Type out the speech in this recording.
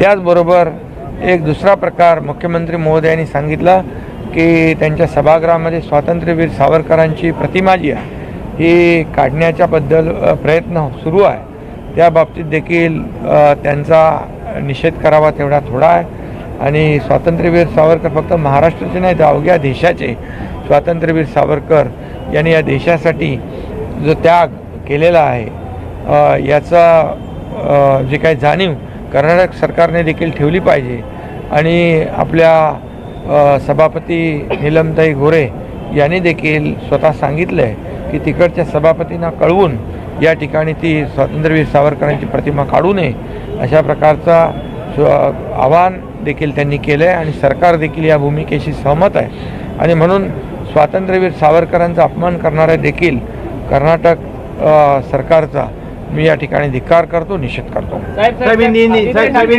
त्याचबरोबर एक दुसरा प्रकार मुख्यमंत्री महोदयांनी सांगितलं की त्यांच्या सभागृहामध्ये स्वातंत्र्यवीर सावरकरांची प्रतिमा जी आहे ही काढण्याच्याबद्दल प्रयत्न सुरू आहे. त्या बाबतीत देखील त्यांचा निषेध करावा तेवढा थोडा आहे. आणि स्वातंत्र्यवीर सावरकर फक्त महाराष्ट्राचे नाही तर अवघ्या देशाचे स्वातंत्र्यवीर सावरकर यांनी या देशासाठी जो त्याग केलेला आहे याचा जे काही जाणीव कर्नाटक सरकारने देखील ठेवली पाहिजे. आणि आपल्या सभापती नीलमताई गोरे यांनी देखील स्वतः सांगितलं आहे की तिकडच्या सभापतींना कळवून या ठिकाणी ती स्वातंत्र्यवीर सावरकरांची प्रतिमा काढू नये अशा प्रकारचा आवाहन देखील त्यांनी केलं आहे. आणि सरकार देखील या भूमिकेशी सहमत आहे. आणि म्हणून स्वातंत्र्यवीर सावरकरांचा अपमान करणारे देखील कर्नाटक सरकारचा मी या ठिकाणी धिक्कार करतो, निषेध करतो.